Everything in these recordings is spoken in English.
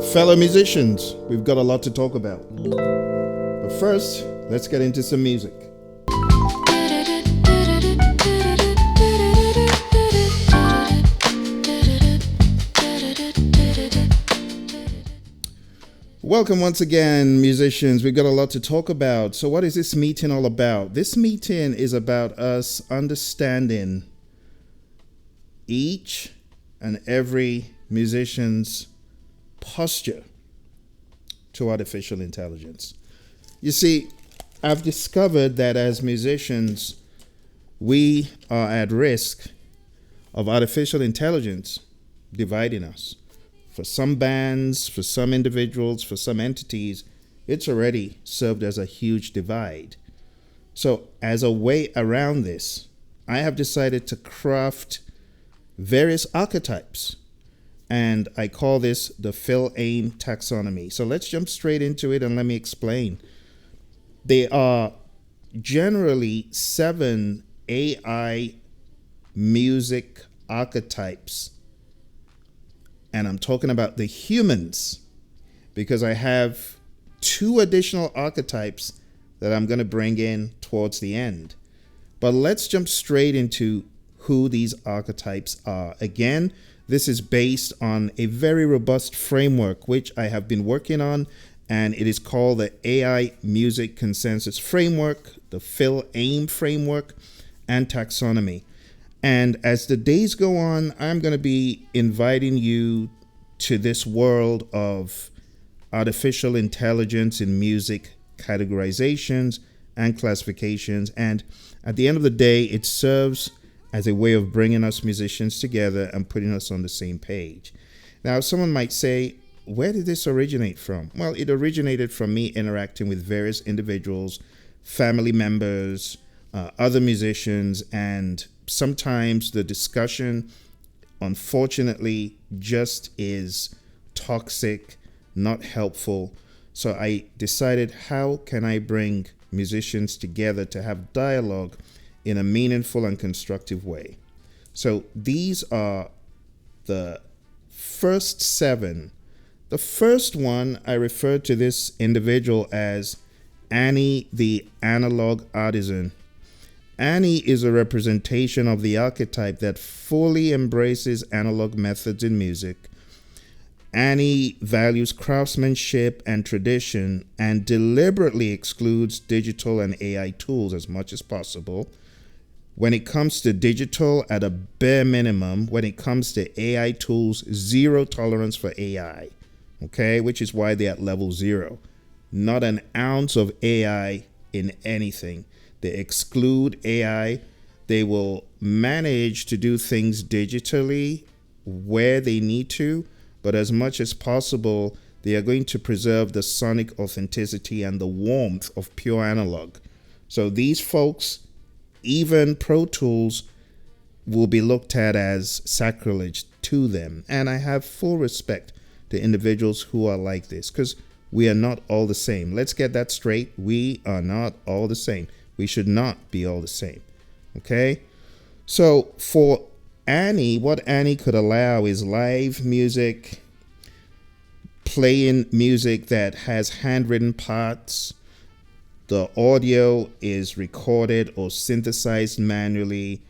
Fellow musicians, we've got a lot to talk about. But first, let's get into some music. Welcome once again, musicians. We've got a lot to talk about. So what is this meeting all about? This meeting is about us understanding each and every musician's posture to artificial intelligence. You see, I've discovered that as musicians, we are at risk of artificial intelligence dividing us. For some bands, for some individuals, for some entities, it's already served as a huge divide. So as a way around this, I have decided to craft various archetypes. And I call this the Phill AIM Taxonomy. So let's jump straight into it and let me explain. They are generally 7 AI music archetypes. And I'm talking about the humans because I have 2 additional archetypes that I'm going to bring in towards the end. But let's jump straight into who these archetypes are. Again, this is based on a very robust framework which I have been working on, and it is called the AI Music Consensus Framework, the Phill AIM Framework, and Taxonomy. And as the days go on, I'm going to be inviting you to this world of artificial intelligence in music categorizations and classifications. And at the end of the day, it serves as a way of bringing us musicians together and putting us on the same page. Now, someone might say, where did this originate from? Well, it originated from me interacting with various individuals, family members, other musicians, and sometimes the discussion, unfortunately, just is toxic, not helpful. So I decided, how can I bring musicians together to have dialogue in a meaningful and constructive way? So these are the first 7. The first one, I referred to this individual as Annie the Analog Artisan. Annie is a representation of the archetype that fully embraces analog methods in music. Annie values craftsmanship and tradition and deliberately excludes digital and AI tools as much as possible. When it comes to digital, at a bare minimum, when it comes to AI tools, 0 tolerance for AI, okay, which is why they're at level 0. Not an ounce of AI in anything. They exclude AI. They will manage to do things digitally where they need to, but as much as possible, they are going to preserve the sonic authenticity and the warmth of pure analog. So these folks, even Pro Tools, will be looked at as sacrilege to them. And I have full respect to individuals who are like this because we are not all the same. Let's get that straight. We are not all the same. We should not be all the same. Okay? So for Annie, what Annie could allow is live music, playing music that has handwritten parts. The audio is recorded or synthesized manually.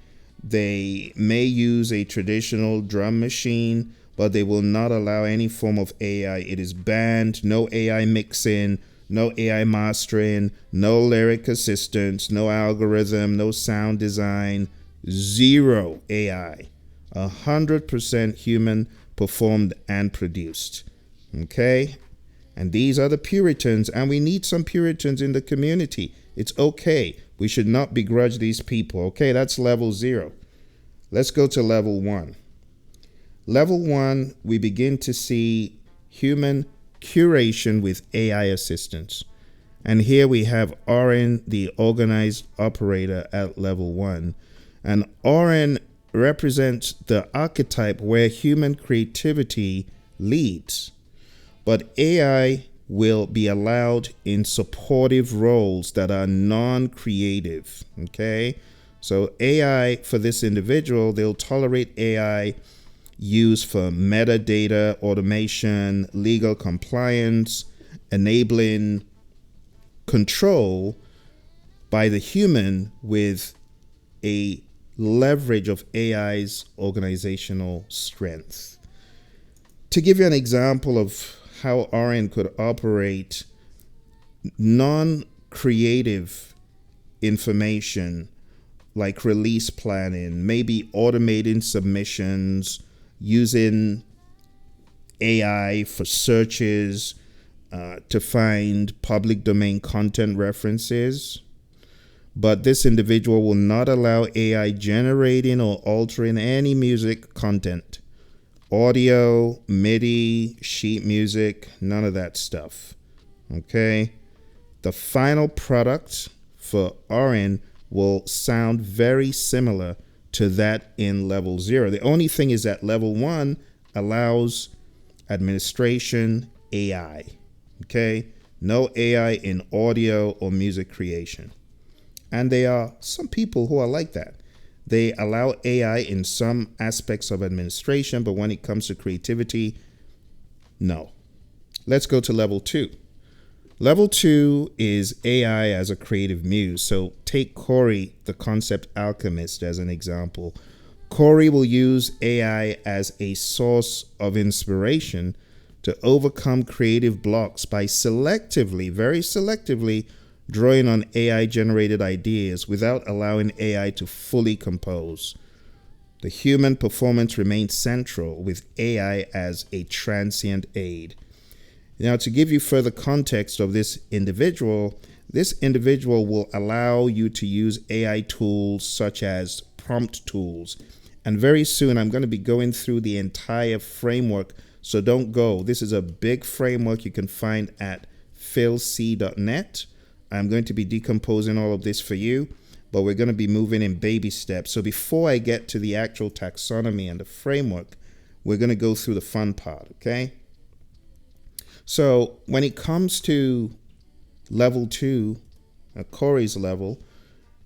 They may use a traditional drum machine, but they will not allow any form of AI. It is banned. No AI mixing, no AI mastering, no lyric assistance, no algorithm, no sound design, 0 AI. 100% human performed and produced. Okay? And these are the Puritans, and we need some Puritans in the community. It's okay. We should not begrudge these people. Okay, that's level 0. Let's go to level 1. Level 1, we begin to see human curation with AI assistance. And here we have Orin, the organized operator at level 1. And Orin represents the archetype where human creativity leads. But AI will be allowed in supportive roles that are non-creative, okay? So AI, for this individual, they'll tolerate AI used for metadata automation, legal compliance, enabling control by the human with a leverage of AI's organizational strength. To give you an example of how Orin could operate non-creative information like release planning, maybe automating submissions, using AI for searches to find public domain content references. But this individual will not allow AI generating or altering any music content. Audio, MIDI, sheet music, none of that stuff. Okay? The final product for Orin will sound very similar to that in level 0. The only thing is that level 1 allows administration AI. Okay? No AI in audio or music creation. And there are some people who are like that. They allow AI in some aspects of administration, but when it comes to creativity, no. Let's go to level 2. Level 2 is AI as a creative muse. So take Corey, the concept alchemist, as an example. Corey will use AI as a source of inspiration to overcome creative blocks by selectively, very selectively, drawing on AI-generated ideas without allowing AI to fully compose. The human performance remains central with AI as a transient aid. Now, to give you further context of this individual will allow you to use AI tools such as prompt tools. And very soon, I'm going to be going through the entire framework, so don't go. This is a big framework you can find at philc.net. I'm going to be decomposing all of this for you, but we're going to be moving in baby steps. So before I get to the actual taxonomy and the framework, we're going to go through the fun part, okay? So when it comes to level 2, Corey's level,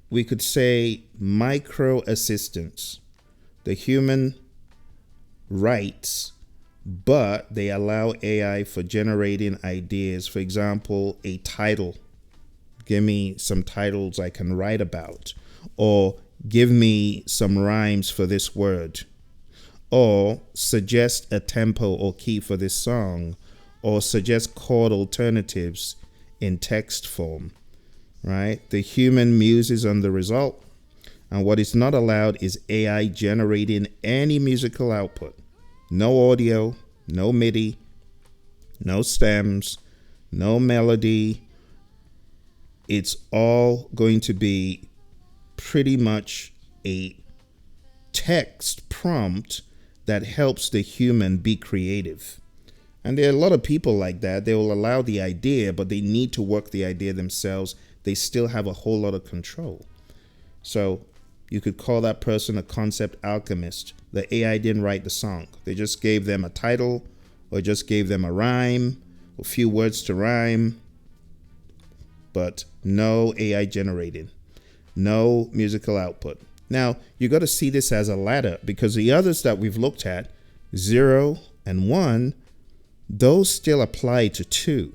we could say micro assistance. The human writes, but they allow AI for generating ideas. For example, a title. Give me some titles I can write about, or give me some rhymes for this word, or suggest a tempo or key for this song, or suggest chord alternatives in text form, right? The human muses on the result, and what is not allowed is AI generating any musical output. No audio, no MIDI, no stems, no melody. It's all going to be pretty much a text prompt that helps the human be creative. And there are a lot of people like that. They will allow the idea, but they need to work the idea themselves. They still have a whole lot of control. So you could call that person a concept alchemist. The AI didn't write the song. They just gave them a title or just gave them a rhyme, a few words to rhyme, but no AI generated, no musical output. Now, you got to see this as a ladder, because the others that we've looked at, 0 and 1, those still apply to 2.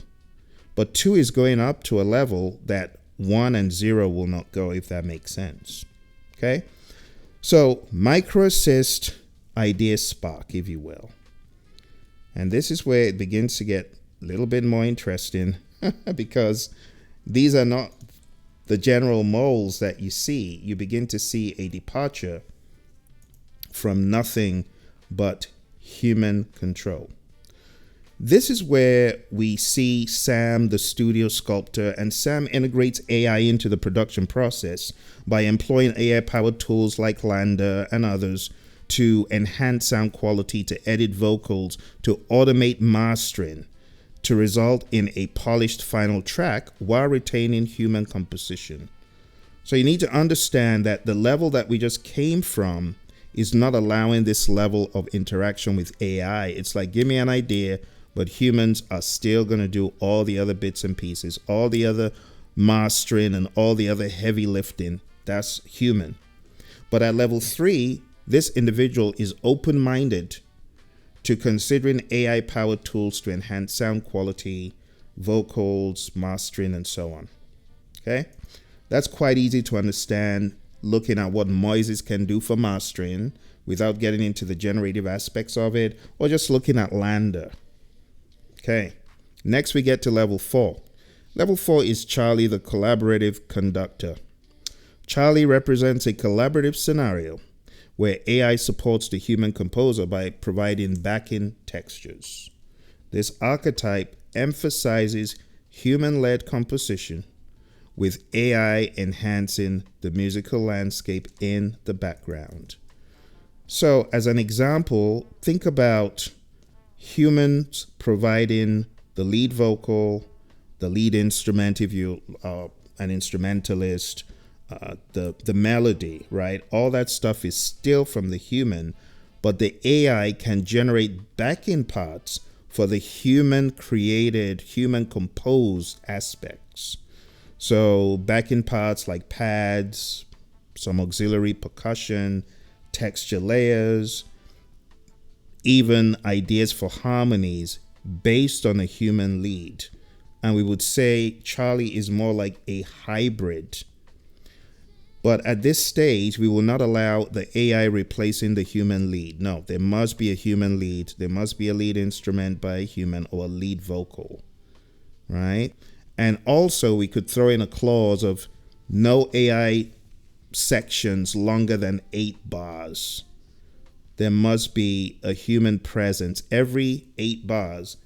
But 2 is going up to a level that 1 and 0 will not go, if that makes sense. Okay? So, micro assist, idea spark, if you will. And this is where it begins to get a little bit more interesting because these are not the general molds that you see. You begin to see a departure from nothing but human control. This is where we see Sam, the studio sculptor, and Sam integrates AI into the production process by employing AI-powered tools like Lander and others to enhance sound quality, to edit vocals, to automate mastering, to result in a polished final track while retaining human composition. So you need to understand that the level that we just came from is not allowing this level of interaction with AI. It's like, give me an idea, but humans are still going to do all the other bits and pieces, all the other mastering and all the other heavy lifting. That's human. But at level 3, this individual is open-minded to considering AI-powered tools to enhance sound quality, vocals, mastering, and so on. Okay? That's quite easy to understand looking at what Moises can do for mastering without getting into the generative aspects of it, or just looking at Lander. Okay. Next we get to level 4. Level 4 is Charlie, the collaborative conductor. Charlie represents a collaborative scenario where AI supports the human composer by providing backing textures. This archetype emphasizes human-led composition with AI enhancing the musical landscape in the background. So as an example, think about humans providing the lead vocal, the lead instrument if you are an instrumentalist, the melody, right? All that stuff is still from the human, but the AI can generate backing parts for the human created, human composed aspects. So backing parts like pads, some auxiliary percussion, texture layers, even ideas for harmonies based on a human lead. And we would say Charlie is more like a hybrid. But at this stage, we will not allow the AI replacing the human lead. No, there must be a human lead. There must be a lead instrument by a human or a lead vocal, right? And also we could throw in a clause of no AI sections longer than 8 bars. There must be a human presence. Every 8 bars,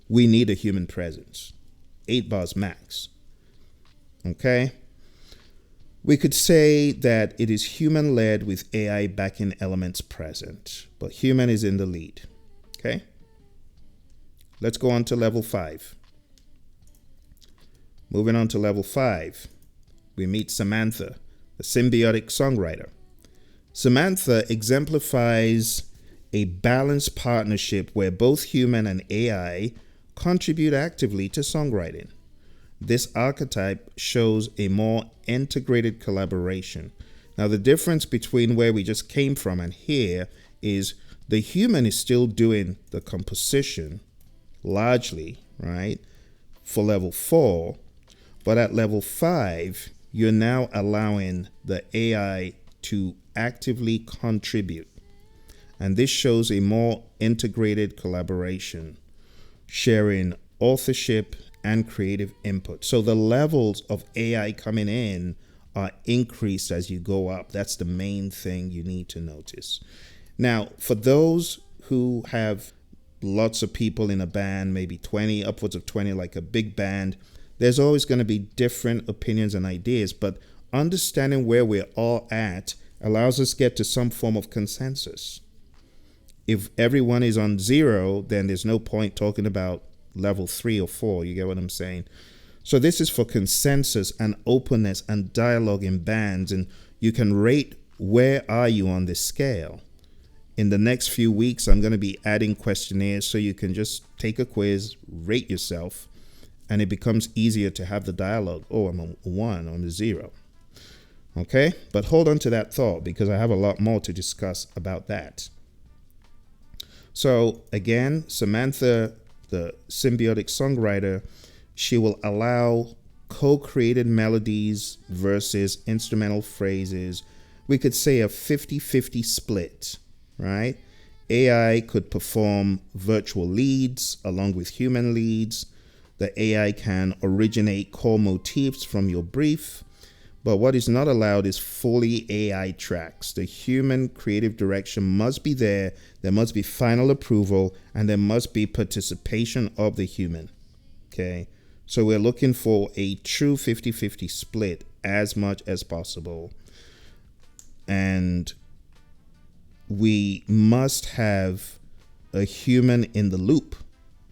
we need a human presence. 8 bars max. Okay? We could say that it is human-led with AI backing elements present, but human is in the lead. Okay? Let's go on to level 5. Moving on to level 5, we meet Samantha, the symbiotic songwriter. Samantha exemplifies a balanced partnership where both human and AI contribute actively to songwriting. This archetype shows a more integrated collaboration. Now, the difference between where we just came from and here is the human is still doing the composition largely, right, for level 4. But at level 5, you're now allowing the AI to actively contribute. And this shows a more integrated collaboration, sharing authorship and creative input. So the levels of AI coming in are increased as you go up. That's the main thing you need to notice. Now, for those who have lots of people in a band, maybe 20, upwards of 20, like a big band, there's always going to be different opinions and ideas, but understanding where we're all at allows us to get to some form of consensus. If everyone is on 0, then there's no point talking about level 3 or 4. You get what I'm saying? So this is for consensus and openness and dialogue in bands, and you can rate where are you on this scale. In the next few weeks, I'm going to be adding questionnaires so you can just take a quiz, rate yourself, and it becomes easier to have the dialogue. Oh, I'm a 1, I'm a 0. Okay? But hold on to that thought because I have a lot more to discuss about that. So again, Samantha, the symbiotic songwriter, she will allow co-created melodies versus instrumental phrases. We could say a 50-50 split, right? AI could perform virtual leads along with human leads. The AI can originate core motifs from your brief. But what is not allowed is fully AI tracks. The human creative direction must be there. There must be final approval, and there must be participation of the human. Okay? So we're looking for a true 50-50 split as much as possible. And we must have a human in the loop,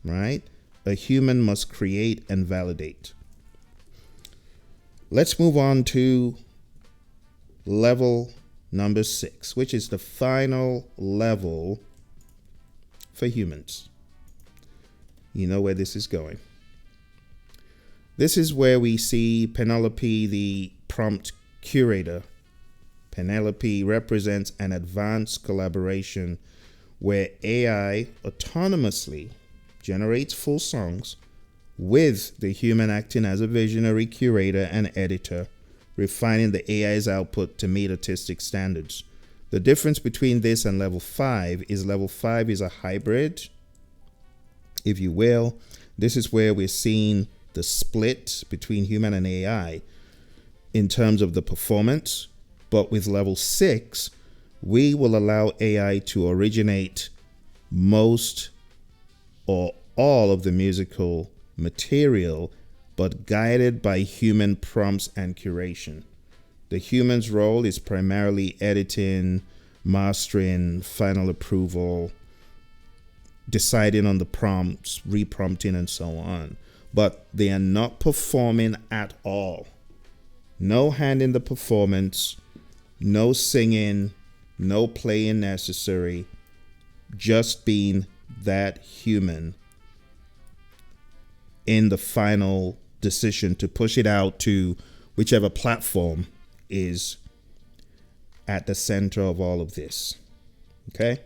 right? A human must create and validate. Let's move on to level number 6, which is the final level for humans. You know where this is going. This is where we see Penelope, the prompt curator. Penelope represents an advanced collaboration where AI autonomously generates full songs with the human acting as a visionary, curator, and editor, refining the AI's output to meet artistic standards. The difference between this and level 5 is a hybrid, if you will. This is where we're seeing the split between human and AI in terms of the performance. But with level 6, we will allow AI to originate most or all of the musical material, but guided by human prompts and curation. The human's role is primarily editing, mastering, final approval, deciding on the prompts, reprompting, and so on. But they are not performing at all. No hand in the performance, no singing, no playing necessary, just being that human in the final decision to push it out to whichever platform is at the center of all of this. Okay?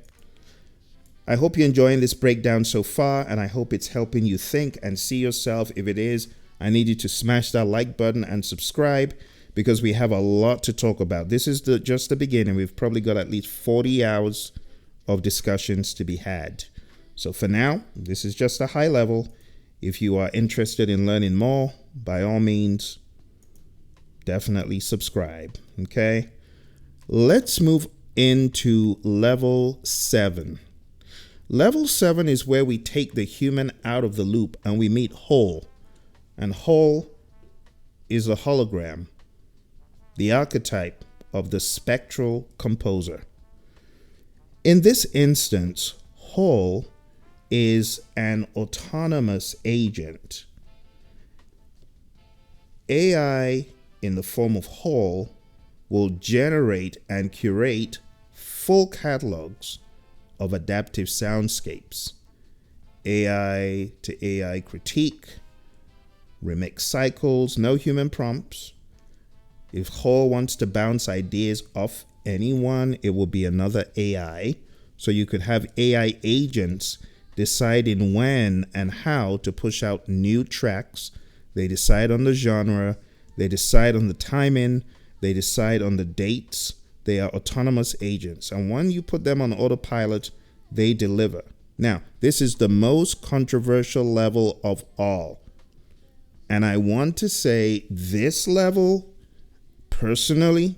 I hope you're enjoying this breakdown so far, and I hope it's helping you think and see yourself. If it is, I need you to smash that like button and subscribe, because we have a lot to talk about. This is just the beginning. We've probably got at least 40 hours of discussions to be had. So for now, this is just a high level. If you are interested in learning more, by all means, definitely subscribe. Okay? Let's move into level 7. Level 7 is where we take the human out of the loop and we meet whole. And whole is a hologram, the archetype of the spectral composer. In this instance, whole is an autonomous agent. AI in the form of whole will generate and curate full catalogs of adaptive soundscapes, AI to AI critique, remix cycles, no human prompts. If whole wants to bounce ideas off anyone, it will be another AI. So you could have AI agents deciding when and how to push out new tracks. They decide on the genre, they decide on the timing, they decide on the dates. They are autonomous agents. And when you put them on autopilot, they deliver. Now, this is the most controversial level of all. And I want to say this level, personally,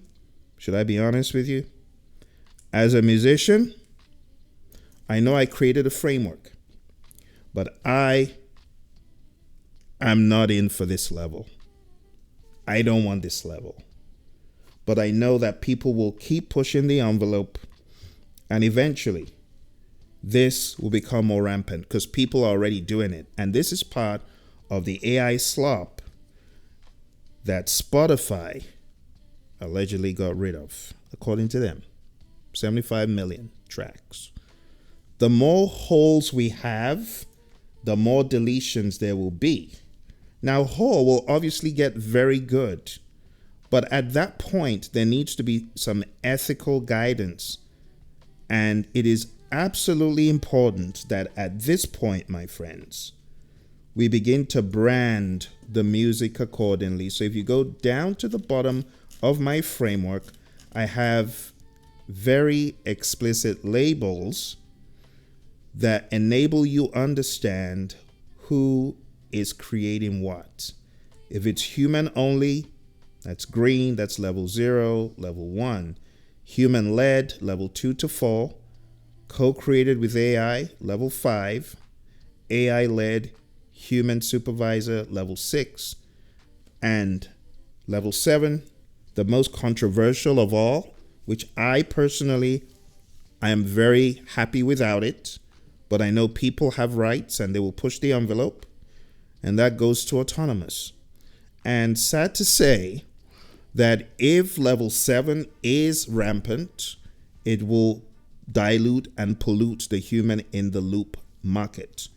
should I be honest with you? As a musician, I know I created a framework, but I am not in for this level. I don't want this level. But I know that people will keep pushing the envelope, and eventually this will become more rampant because people are already doing it. And this is part of the AI slop that Spotify allegedly got rid of, according to them. 75 million tracks. The more holes we have, the more deletions there will be. Now, whole will obviously get very good, but at that point, there needs to be some ethical guidance. And it is absolutely important that at this point, my friends, we begin to brand the music accordingly. So if you go down to the bottom of my framework, I have very explicit labels that enable you understand who is creating what. If it's human only, that's green, that's level 0, level 1. Human led, level 2 to 4. Co-created with AI, level 5. AI led, human supervisor, level 6. And level 7, the most controversial of all, which I am very happy without it, but I know people have rights and they will push the envelope, and that goes to autonomous. And sad to say that if level 7 is rampant, it will dilute and pollute the human in the loop market.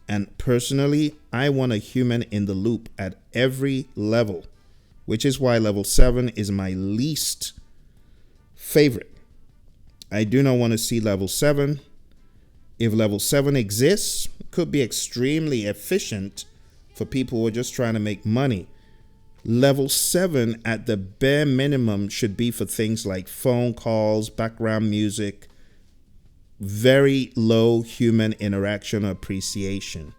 And personally, I want a human in the loop at every level, which is why level 7 is my least favorite. I do not want to see level 7 If level 7 exists, it could be extremely efficient for people who are just trying to make money. Level 7 at the bare minimum should be for things like phone calls, background music, very low human interaction or appreciation.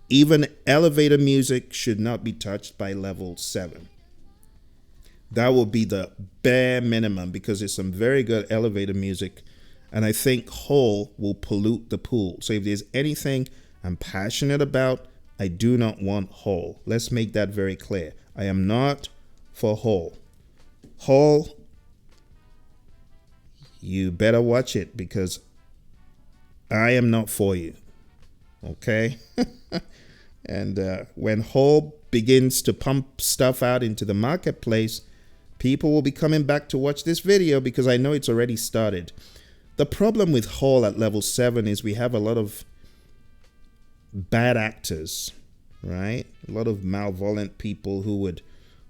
Even elevator music should not be touched by level 7. That will be the bare minimum, because there's some very good elevator music, and I think whole will pollute the pool. So if there's anything I'm passionate about, I do not want whole. Let's make that very clear. I am not for whole. Whole, you better watch it, because I am not for you. Okay? And when whole begins to pump stuff out into the marketplace, people will be coming back to watch this video, because I know it's already started. The problem with whole at level 7 is we have a lot of bad actors, right? A lot of malevolent people who would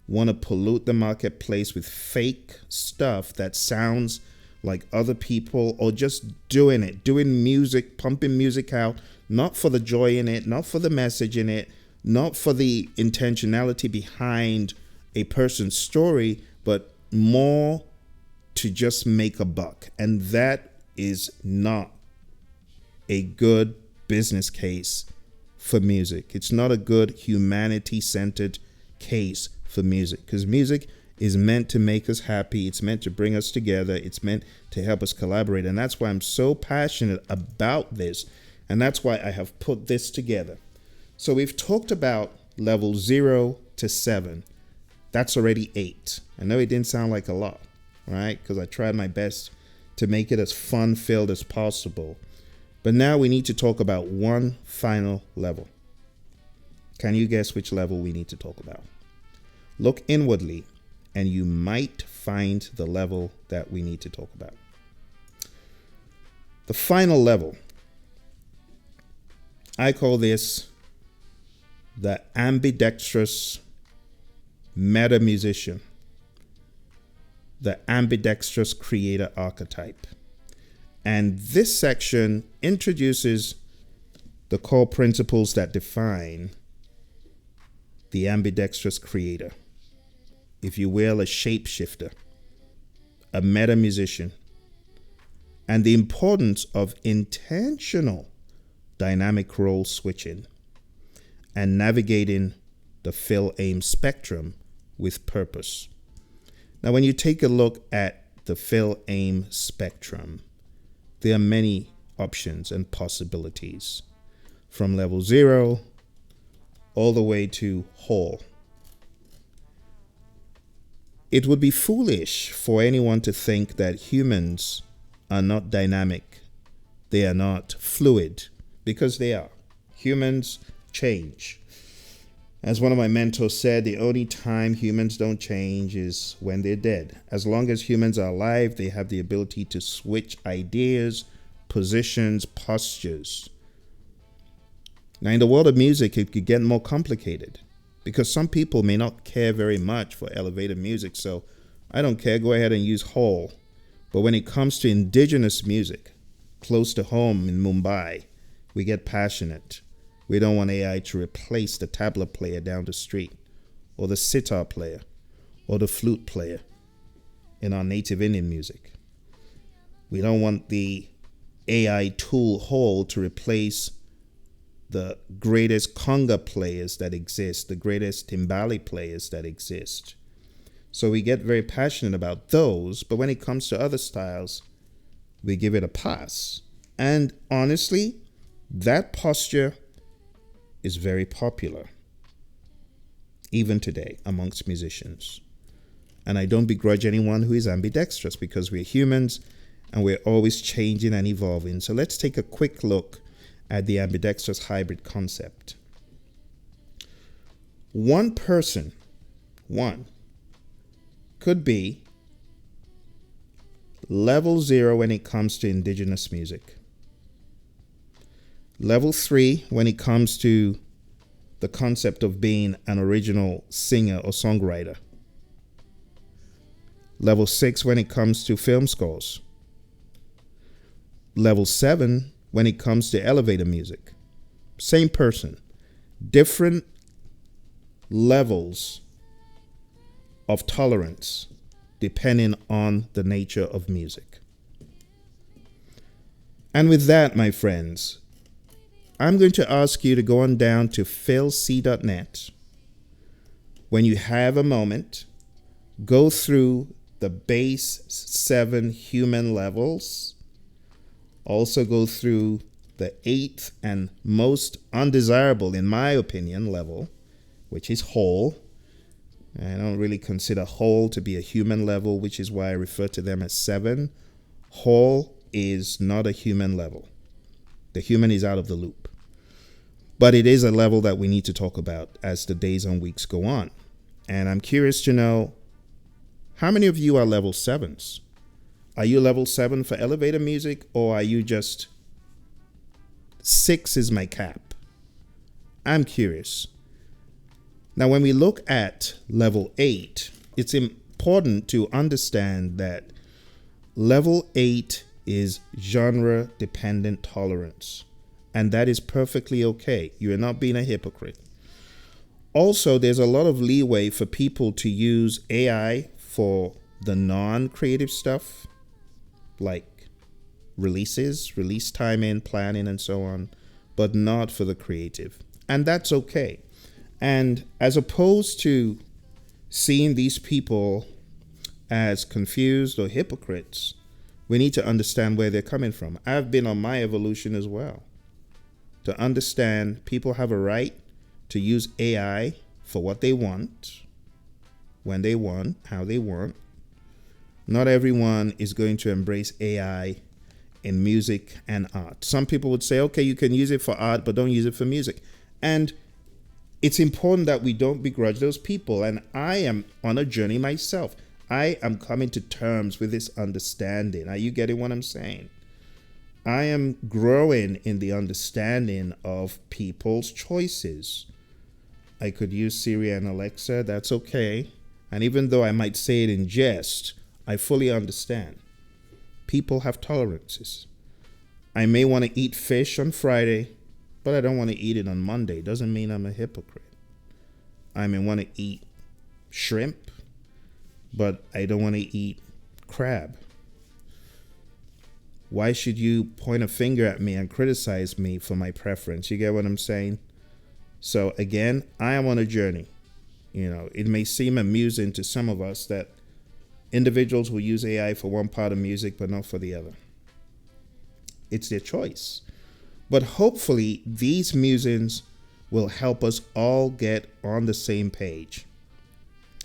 want to pollute the marketplace with fake stuff that sounds like other people, or just doing music, pumping music out, not for the joy in it, not for the message in it, not for the intentionality behind a person's story, but more to just make a buck. And that is not a good business case for music. It's not a good humanity-centered case for music, because music is meant to make us happy. It's meant to bring us together. It's meant to help us collaborate. And that's why I'm so passionate about this. And that's why I have put this together. So we've talked about level 0 to 7. That's already 8. I know it didn't sound like a lot, right? Because I tried my best to make it as fun-filled as possible. But now we need to talk about one final level. Can you guess which level we need to talk about? Look inwardly, and you might find the level that we need to talk about. The final level, I call this the Ambidextrous Meta-Musician, the Ambidextrous Creator Archetype. And this section introduces the core principles that define the ambidextrous creator. If you will, a shapeshifter, a meta-musician, and the importance of intentional dynamic role switching and navigating the Phill AIM spectrum with purpose. Now, when you take a look at the Phill AIM spectrum, there are many options and possibilities, from level 0 all the way to whole. It would be foolish for anyone to think that humans are not dynamic, they are not fluid, because they are. Humans change. As one of my mentors said, the only time humans don't change is when they're dead. As long as humans are alive, they have the ability to switch ideas, positions, postures. Now, in the world of music, it could get more complicated, because some people may not care very much for elevator music, so I don't care, go ahead and use whole. But when it comes to indigenous music, close to home in Mumbai, we get passionate. We don't want AI to replace the tabla player down the street, or the sitar player, or the flute player in our native Indian music. We don't want the AI tool whole to replace the greatest conga players that exist, the greatest timbali players that exist. So we get very passionate about those, but when it comes to other styles, we give it a pass. And honestly, that posture is very popular, even today, amongst musicians. And I don't begrudge anyone who is ambidextrous, because we're humans and we're always changing and evolving. So let's take a quick look at the ambidextrous hybrid concept. One person, could be level 0 when it comes to indigenous music. Level 3 when it comes to the concept of being an original singer or songwriter. Level 6 when it comes to film scores. Level 7 when it comes to elevator music. Same person, different levels of tolerance depending on the nature of music. And with that, my friends, I'm going to ask you to go on down to philc.net. When you have a moment, go through the base 7 human levels. Also go through the 8th and most undesirable, in my opinion, level, which is whole. I don't really consider whole to be a human level, which is why I refer to them as 7. Whole is not a human level. The human is out of the loop. But it is a level that we need to talk about as the days and weeks go on. And I'm curious to know, how many of you are level 7s? Are you level 7 for elevator music, or are you just 6 is my cap? I'm curious. Now, when we look at level 8, it's important to understand that level 8 is genre-dependent tolerance, and that is perfectly okay. You are not being a hypocrite. Also, there's a lot of leeway for people to use AI for the non-creative stuff, like release timing, planning, and so on, but not for the creative. And that's okay. And as opposed to seeing these people as confused or hypocrites, we need to understand where they're coming from. I've been on my evolution as well, to understand people have a right to use AI for what they want, when they want, how they want. Not everyone is going to embrace AI in music and art. Some people would say, okay, you can use it for art, but don't use it for music. And it's important that we don't begrudge those people. And I am on a journey myself. I am coming to terms with this understanding. Are you getting what I'm saying? I am growing in the understanding of people's choices. I could use Siri and Alexa. That's okay. And even though I might say it in jest, I fully understand. People have tolerances. I may want to eat fish on Friday, but I don't want to eat it on Monday. Doesn't mean I'm a hypocrite. I may want to eat shrimp, but I don't want to eat crab. Why should you point a finger at me and criticize me for my preference? You get what I'm saying? So again, I am on a journey. You know, it may seem amusing to some of us that individuals will use AI for one part of music, but not for the other. It's their choice. But hopefully these musings will help us all get on the same page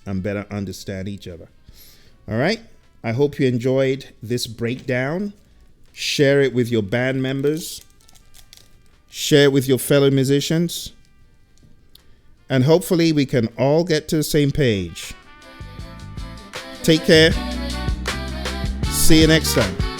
and better understand each other. All right. I hope you enjoyed this breakdown. Share it with your band members. Share it with your fellow musicians. And hopefully we can all get to the same page. Take care. See you next time.